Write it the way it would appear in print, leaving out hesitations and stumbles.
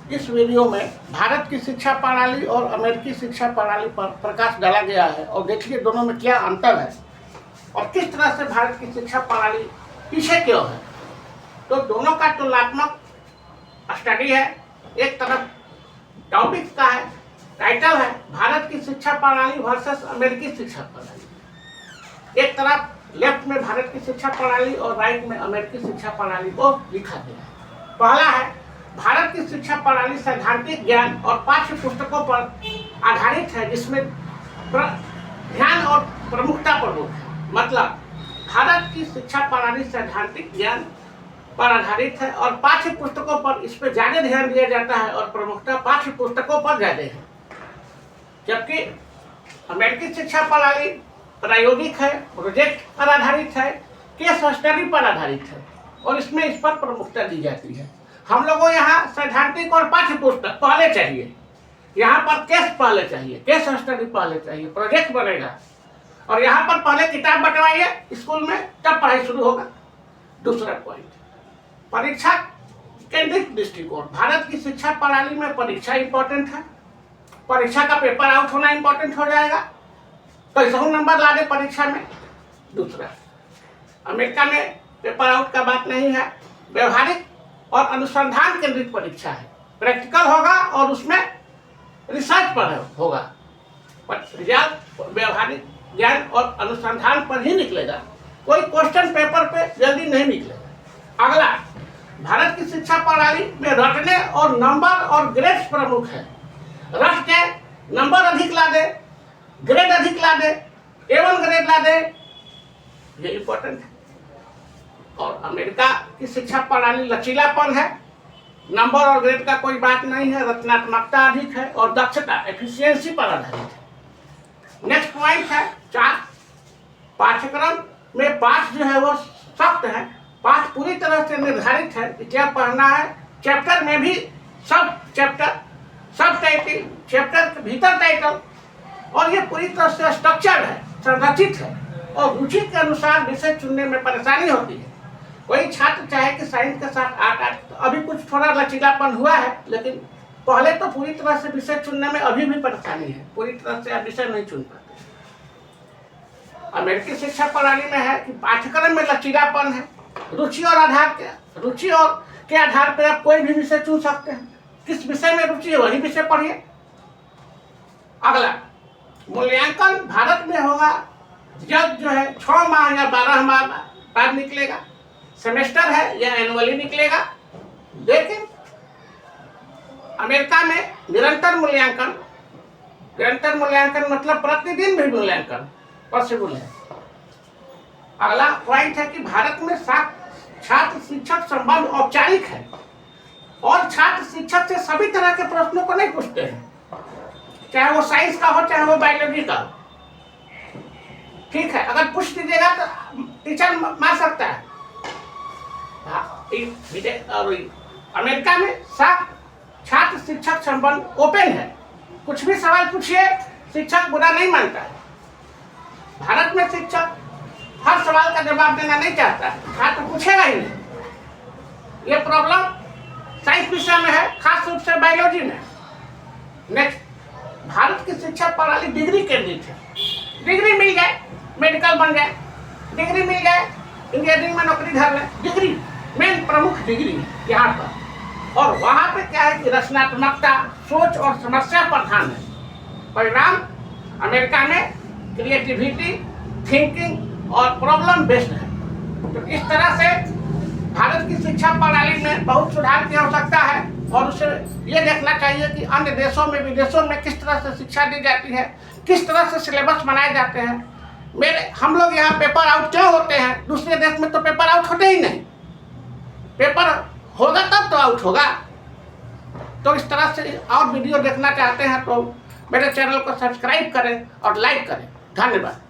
इस वीडियो में भारत की शिक्षा प्रणाली और अमेरिकी शिक्षा प्रणाली पर प्रकाश डाला गया है और देखिए दोनों में क्या अंतर है और किस तरह से भारत की शिक्षा प्रणाली पीछे क्यों है। तो दोनों का तुलनात्मक स्टडी है। एक तरफ टॉपिक का है, टाइटल है भारत की शिक्षा प्रणाली वर्सेस अमेरिकी शिक्षा प्रणाली। एक तरफ लेफ्ट में भारत की शिक्षा प्रणाली और राइट में अमेरिकी शिक्षा प्रणाली को लिखा गया है। पहला है भारत की शिक्षा प्रणाली सैद्धांतिक ज्ञान और पाठ्य पुस्तकों पर आधारित है, जिसमें ध्यान और प्रमुखता प्रमुख है। मतलब भारत की शिक्षा प्रणाली सैद्धांतिक ज्ञान पर आधारित है और पाठ्य पुस्तकों पर इस पर ज्यादा ध्यान दिया जाता है और प्रमुखता पाठ्य पुस्तकों पर ज्यादा है। जबकि अमेरिकी शिक्षा प्रणाली प्रायोगिक है, प्रोजेक्ट पर आधारित है, केस स्टडी पर आधारित है और इसमें इस पर प्रमुखता दी जाती है। हम लोगों यहाँ सैद्धांतिक और पाठ्य पुस्तक पहले चाहिए, यहाँ पर केस पहले चाहिए, केस स्टडी पहले चाहिए, प्रोजेक्ट बनेगा और यहाँ पर पहले किताब बंटवाइए स्कूल में, तब पढ़ाई शुरू होगा। दूसरा पॉइंट, परीक्षा केंद्रित दृष्टिकोण। भारत की शिक्षा प्रणाली में परीक्षा इंपॉर्टेंट है, परीक्षा का पेपर आउट होना इंपॉर्टेंट हो जाएगा, कैसे नंबर ला दे परीक्षा में। दूसरा, अमेरिका में पेपर आउट का बात नहीं है, व्यवहारिक और अनुसंधान केंद्रित परीक्षा है, प्रैक्टिकल होगा और उसमें रिसर्च पर होगा, रिजल्ट व्यवहारिक ज्ञान और अनुसंधान पर ही निकलेगा, कोई क्वेश्चन पेपर पे जल्दी नहीं निकलेगा। अगला, भारत की शिक्षा प्रणाली में रटने और नंबर और ग्रेड्स प्रमुख है। रट के नंबर अधिक ला दे, ग्रेड अधिक ला दे, A1 ग्रेड ला दे, ये इंपॉर्टेंट है। और अमेरिका की शिक्षा प्रणाली लचीलापन है, नंबर और ग्रेड का कोई बात नहीं है, रचनात्मकता अधिक है और दक्षता एफिशिएंसी पर आधारित है। नेक्स्ट पॉइंट है 4, पाठ्यक्रम में पाठ जो है वो सख्त है, पाठ पूरी तरह से निर्धारित है कि क्या पढ़ना है। चैप्टर में भी सब चैप्टर, सब टाइटल, चैप्टर के भीतर टाइटल, और ये पूरी तरह से स्ट्रक्चर्ड है, संरचित है और रुचि के अनुसार विषय चुनने में परेशानी होती है। कोई छात्र चाहे कि साइंस के साथ आर्ट, तो अभी कुछ थोड़ा लचीलापन हुआ है, लेकिन पहले तो पूरी तरह से विषय चुनने में अभी भी परेशानी है, पूरी तरह से विषय नहीं चुन पाते। अमेरिकी शिक्षा प्रणाली में है कि पाठ्यक्रम में लचीलापन है, रुचि और आधार के आधार पर आप कोई भी विषय चुन सकते हैं, किस विषय में रुचि है वही विषय पढ़िए। अगला, मूल्यांकन भारत में होगा, जब जो है 6 माह या 12 माह बाद निकलेगा, सेमेस्टर है या एनुअली निकलेगा। लेकिन अमेरिका में निरंतर मूल्यांकन मतलब प्रतिदिन भी मूल्यांकन पॉसिबल है। अगला पॉइंट है कि भारत में छात्र शिक्षक संबंध औपचारिक है और छात्र शिक्षक से सभी तरह के प्रश्नों को नहीं पूछते हैं, चाहे वो साइंस का हो चाहे वो बायोलॉजी का हो। ठीक है, अगर पूछ दीजिएगा तो टीचर मार सकता है। और अमेरिका में छात्र शिक्षक संबंध ओपन है, कुछ भी सवाल पूछिए, शिक्षक बुरा नहीं मानता है। भारत में शिक्षक हर सवाल का जवाब देना नहीं चाहता है, छात्र पूछेगा ही नहीं। ये प्रॉब्लम साइंस विषय में है, खास रूप से बायोलॉजी में। नेक्स्ट, भारत की शिक्षा प्रणाली डिग्री केंद्रित है। डिग्री मिल जाए मेडिकल बन जाए, डिग्री मिल जाए इंजीनियरिंग में नौकरी धर ले, डिग्री मेन प्रमुख डिग्री यहाँ पर। और वहाँ पे क्या है कि रचनात्मकता, सोच और समस्या प्रधान है। परिणाम अमेरिका में क्रिएटिविटी, थिंकिंग और प्रॉब्लम बेस्ड है। तो इस तरह से भारत की शिक्षा प्रणाली में बहुत सुधार की आवश्यकता है और उसे ये देखना चाहिए कि अन्य देशों में, विदेशों में किस तरह से शिक्षा दी जाती है, किस तरह से सिलेबस बनाए जाते हैं। हम लोग यहाँ पेपर आउट क्यों होते हैं, दूसरे देश में तो पेपर आउट होते ही नहीं, पेपर होगा तब तो आउट होगा। तो इस तरह से और वीडियो देखना चाहते हैं तो मेरे चैनल को सब्सक्राइब करें और लाइक करें। धन्यवाद।